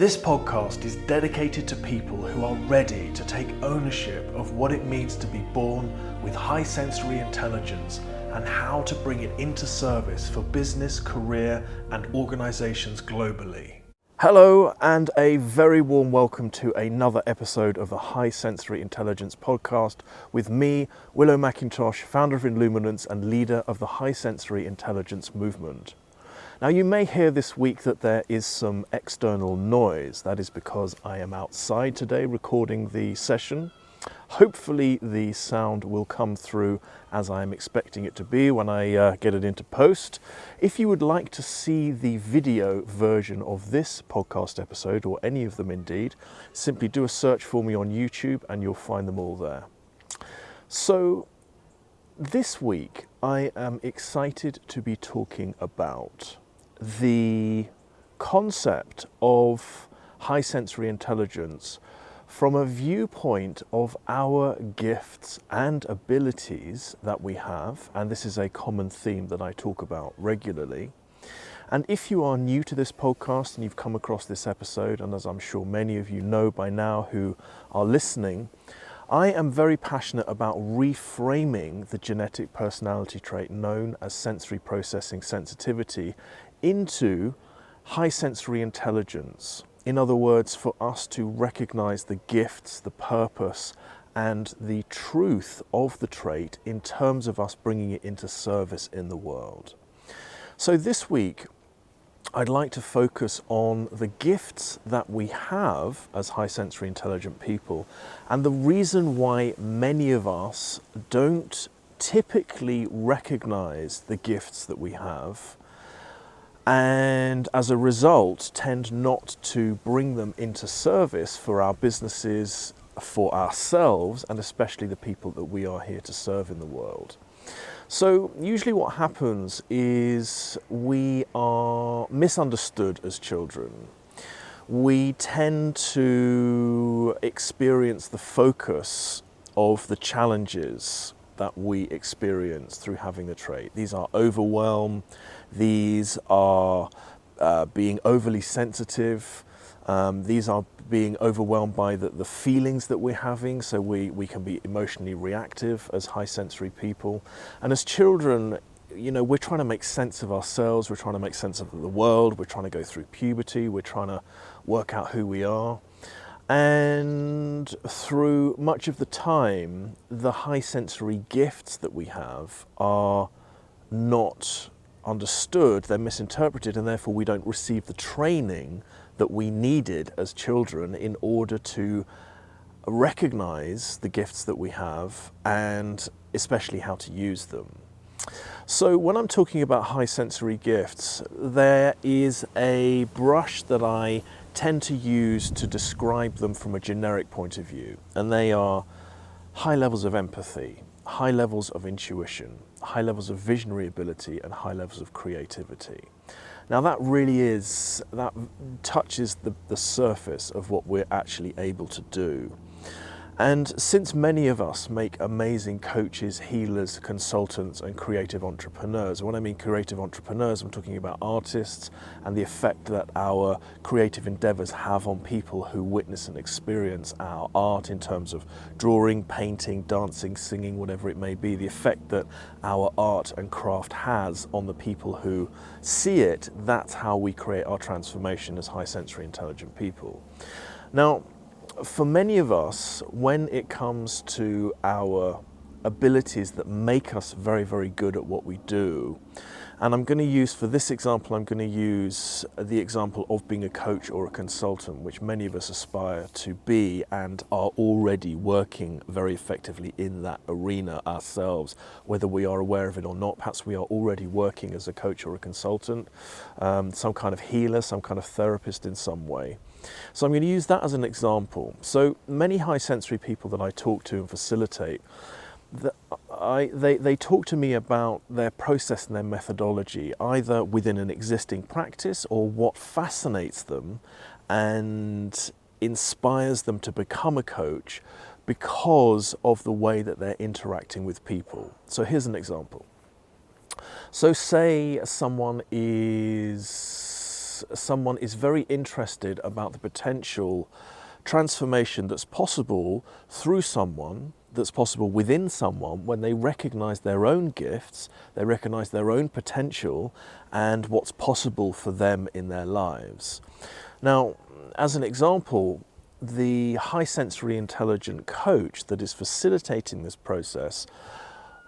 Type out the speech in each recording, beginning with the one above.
This podcast is dedicated to people who are ready to take ownership of what it means to be born with high sensory intelligence and how to bring it into service for business, career, and organizations globally. Hello, and a very warm welcome to another episode of the High Sensory Intelligence podcast with me, Willow McIntosh, founder of Illuminance and leader of the High Sensory Intelligence movement. Now, you may hear this week that there is some external noise. That is because I am outside today recording the session. Hopefully the sound will come through as I am expecting it to be when I get it into post. If you would like to see the video version of this podcast episode, or any of them indeed, simply do a search for me on YouTube and you'll find them all there. So this week I am excited to be talking about the concept of high sensory intelligence from a viewpoint of our gifts and abilities that we have, and this is a common theme that I talk about regularly. And if you are new to this podcast and you've come across this episode, and as I'm sure many of you know by now who are listening, I am very passionate about reframing the genetic personality trait known as sensory processing sensitivity into high sensory intelligence. In other words, for us to recognize the gifts, the purpose, and the truth of the trait in terms of us bringing it into service in the world. So this week, I'd like to focus on the gifts that we have as high sensory intelligent people and the reason why many of us don't typically recognize the gifts that we have, and as a result tend not to bring them into service for our businesses, for ourselves, and especially the people that we are here to serve in the world. So usually what happens is we are misunderstood as children. We tend to experience the focus of the challenges that we experience through having the trait. These are overwhelm, these are being overly sensitive, these are being overwhelmed by the feelings that we're having, so we can be emotionally reactive as high sensory people. And as children, you know, we're trying to make sense of ourselves, we're trying to make sense of the world, we're trying to go through puberty, we're trying to work out who we are. And through much of the time, the high sensory gifts that we have are not understood, they're misinterpreted, and therefore we don't receive the training that we needed as children in order to recognize the gifts that we have and especially how to use them. So when I'm talking about high sensory gifts, there is a brush that I tend to use to describe them from a generic point of view, and they are high levels of empathy, high levels of intuition, high levels of visionary ability, and high levels of creativity. Now that touches the surface of what we're actually able to do. And since many of us make amazing coaches, healers, consultants, and creative entrepreneurs, when I mean creative entrepreneurs, I'm talking about artists and the effect that our creative endeavors have on people who witness and experience our art in terms of drawing, painting, dancing, singing, whatever it may be, the effect that our art and craft has on the people who see it, that's how we create our transformation as high sensory intelligent people. Now, for many of us, when it comes to our abilities that make us very, very good at what we do, and I'm going to use, for this example, I'm going to use the example of being a coach or a consultant, which many of us aspire to be and are already working very effectively in that arena ourselves, whether we are aware of it or not. Perhaps we are already working as a coach or a consultant, some kind of healer, some kind of therapist in some way. So I'm going to use that as an example. So many high sensory people that I talk to and facilitate, they talk to me about their process and their methodology, either within an existing practice or what fascinates them and inspires them to become a coach because of the way that they're interacting with people. So here's an example. So say someone is because someone is very interested about the potential transformation that's possible through someone, that's possible within someone when they recognize their own gifts, they recognize their own potential and what's possible for them in their lives. Now, as an example, the high sensory intelligent coach that is facilitating this process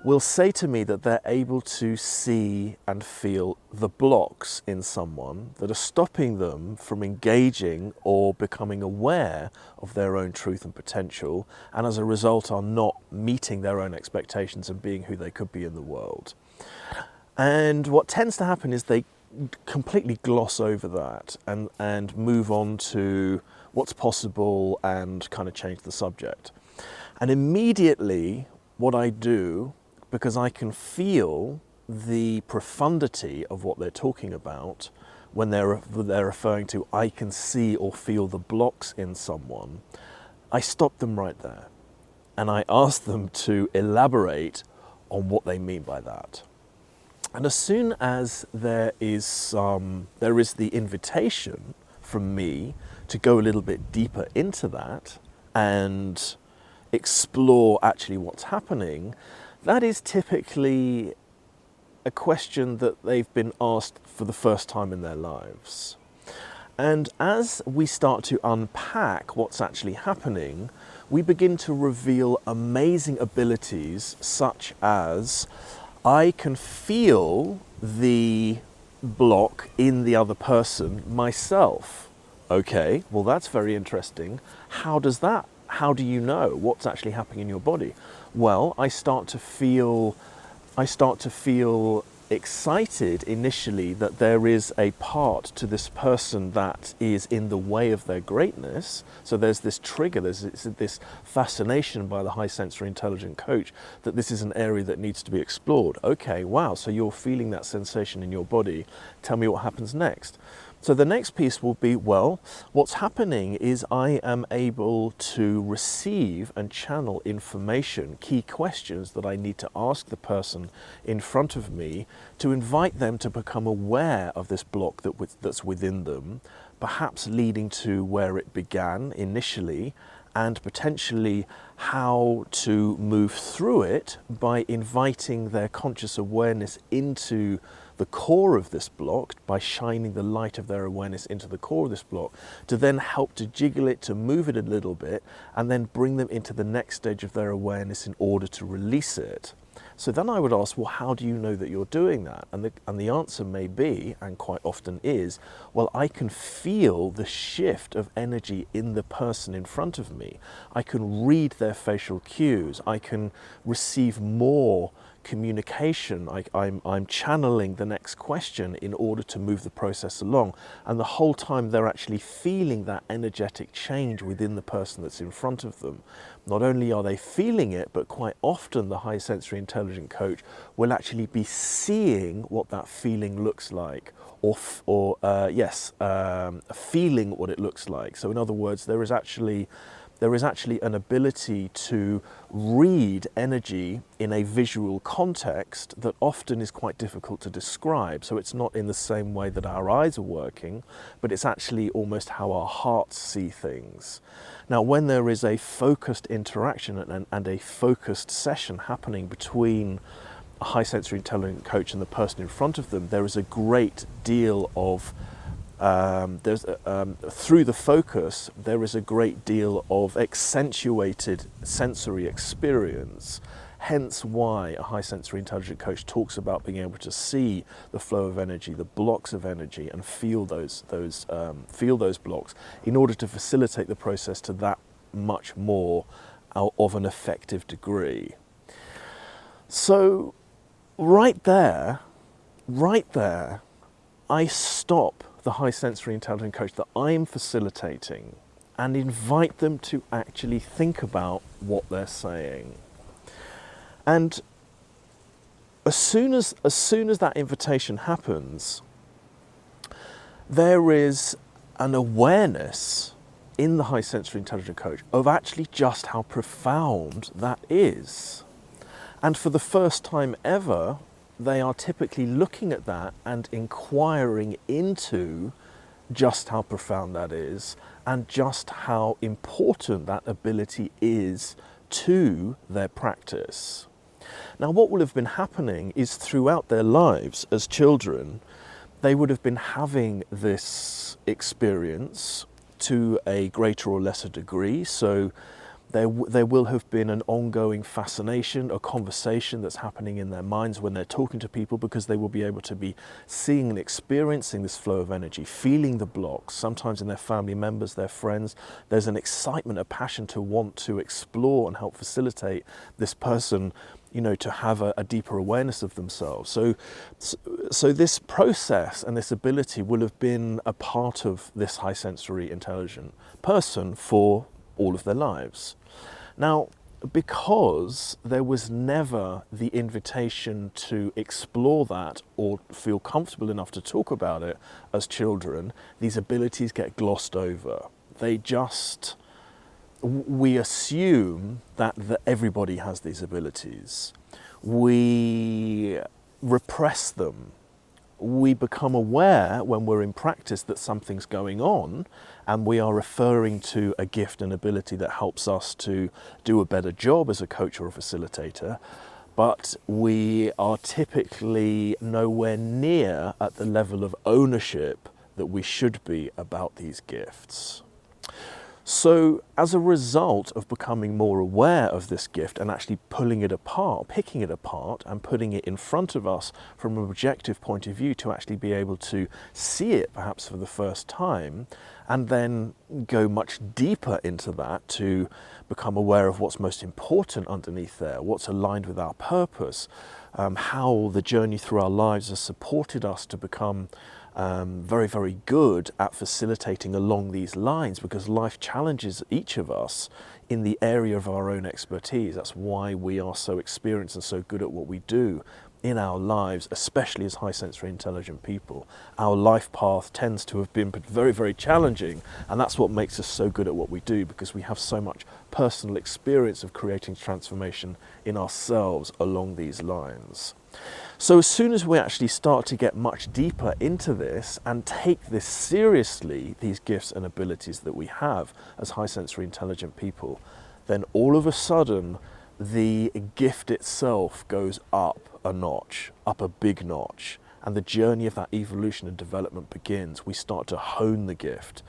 will say to me that they're able to see and feel the blocks in someone that are stopping them from engaging or becoming aware of their own truth and potential, and as a result are not meeting their own expectations and being who they could be in the world. And what tends to happen is they completely gloss over that and move on to what's possible and kind of change the subject. And immediately what I do, because I can feel the profundity of what they're talking about when they're referring to I can see or feel the blocks in someone, I stop them right there and I ask them to elaborate on what they mean by that. And as soon as there is the invitation from me to go a little bit deeper into that and explore actually what's happening, that is typically a question that they've been asked for the first time in their lives. And as we start to unpack what's actually happening, we begin to reveal amazing abilities such as I can feel the block in the other person myself. Okay, well that's very interesting. How do you know what's actually happening in your body? Well, I start to feel excited initially that there is a part to this person that is in the way of their greatness. So there's this trigger, there's this fascination by the high sensory intelligent coach that this is an area that needs to be explored. Okay, wow, so you're feeling that sensation in your body. Tell me what happens next. So the next piece will be, well, what's happening is I am able to receive and channel information, key questions that I need to ask the person in front of me to invite them to become aware of this block that's within them, perhaps leading to where it began initially and potentially how to move through it by inviting their conscious awareness into the core of this block, by shining the light of their awareness into the core of this block, to then help to jiggle it, to move it a little bit, and then bring them into the next stage of their awareness in order to release it. So then I would ask, well, how do you know that you're doing that? And the answer may be, and quite often is, well, I can feel the shift of energy in the person in front of me. I can read their facial cues. I can receive more communication. I'm channeling the next question in order to move the process along. And the whole time they're actually feeling that energetic change within the person that's in front of them. Not only are they feeling it, but quite often the high sensory intelligent coach will actually be seeing what that feeling looks like, or feeling what it looks like. So in other words, there is actually an ability to read energy in a visual context that often is quite difficult to describe. So it's not in the same way that our eyes are working, but it's actually almost how our hearts see things. Now, when there is a focused interaction and a focused session happening between a high sensory intelligent coach and the person in front of them, there is a great deal of through the focus, there is a great deal of accentuated sensory experience. Hence why a high sensory intelligent coach talks about being able to see the flow of energy, the blocks of energy, and feel those blocks in order to facilitate the process to that much more of an effective degree. So right there, I stop the high sensory intelligent coach that I'm facilitating and invite them to actually think about what they're saying. And as soon as that invitation happens, there is an awareness in the high sensory intelligent coach of actually just how profound that is. And for the first time ever, they are typically looking at that and inquiring into just how profound that is and just how important that ability is to their practice. Now, what will have been happening is throughout their lives as children, they would have been having this experience to a greater or lesser degree. So there will have been an ongoing fascination, a conversation that's happening in their minds when they're talking to people, because they will be able to be seeing and experiencing this flow of energy, feeling the blocks, sometimes in their family members, their friends. There's an excitement, a passion to want to explore and help facilitate this person, you know, to have a deeper awareness of themselves. So this process and this ability will have been a part of this high sensory intelligent person for all of their lives. Now, because there was never the invitation to explore that or feel comfortable enough to talk about it as children, these abilities get glossed over. We assume that everybody has these abilities. We repress them. We become aware when we're in practice that something's going on, and we are referring to a gift and ability that helps us to do a better job as a coach or a facilitator, but we are typically nowhere near at the level of ownership that we should be about these gifts. So as a result of becoming more aware of this gift and actually pulling it apart, picking it apart and putting it in front of us from an objective point of view to actually be able to see it perhaps for the first time, and then go much deeper into that to become aware of what's most important underneath there, what's aligned with our purpose, how the journey through our lives has supported us to become very, very good at facilitating along these lines, because life challenges each of us in the area of our own expertise. That's why we are so experienced and so good at what we do in our lives, especially as high sensory intelligent people. Our life path tends to have been very, very challenging, and that's what makes us so good at what we do, because we have so much personal experience of creating transformation in ourselves along these lines. So as soon as we actually start to get much deeper into this and take this seriously, these gifts and abilities that we have as high sensory intelligent people, then all of a sudden the gift itself goes up a notch, up a big notch, and the journey of that evolution and development begins. We start to hone the gift.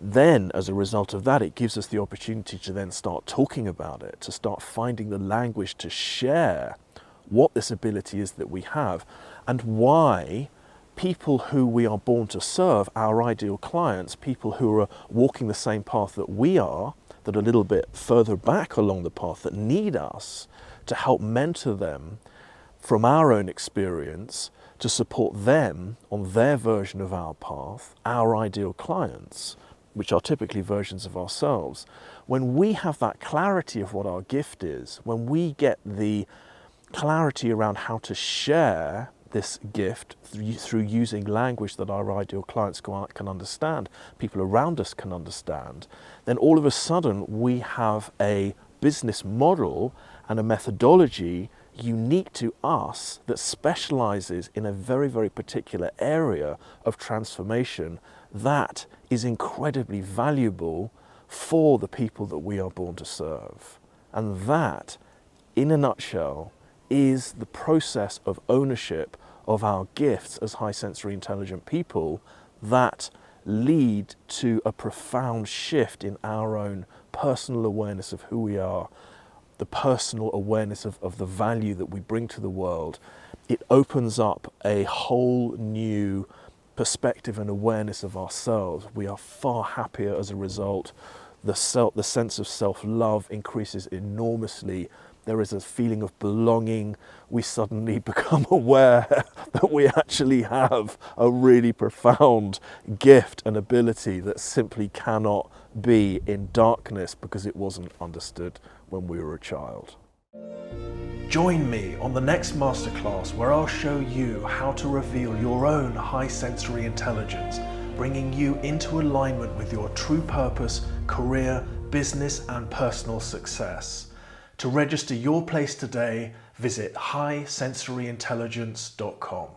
Then, as a result of that, it gives us the opportunity to then start talking about it, to start finding the language to share what this ability is that we have, and why people who we are born to serve, our ideal clients, people who are walking the same path that we are, that are a little bit further back along the path, that need us to help mentor them from our own experience, to support them on their version of our path, our ideal clients, which are typically versions of ourselves. When we have that clarity of what our gift is, when we get the clarity around how to share this gift through using language that our ideal clients can understand, people around us can understand, then all of a sudden we have a business model and a methodology unique to us that specializes in a very, very particular area of transformation that is incredibly valuable for the people that we are born to serve. And that, in a nutshell, is the process of ownership of our gifts as high sensory intelligent people that lead to a profound shift in our own personal awareness of who we are, the personal awareness of the value that we bring to the world. It opens up a whole new perspective and awareness of ourselves. We are far happier as a result. The sense of self-love increases enormously. There is a feeling of belonging. We suddenly become aware that we actually have a really profound gift and ability that simply cannot be in darkness because it wasn't understood when we were a child. Join me on the next masterclass, where I'll show you how to reveal your own high sensory intelligence, bringing you into alignment with your true purpose, career, business, and personal success. To register your place today, visit highsensoryintelligence.com.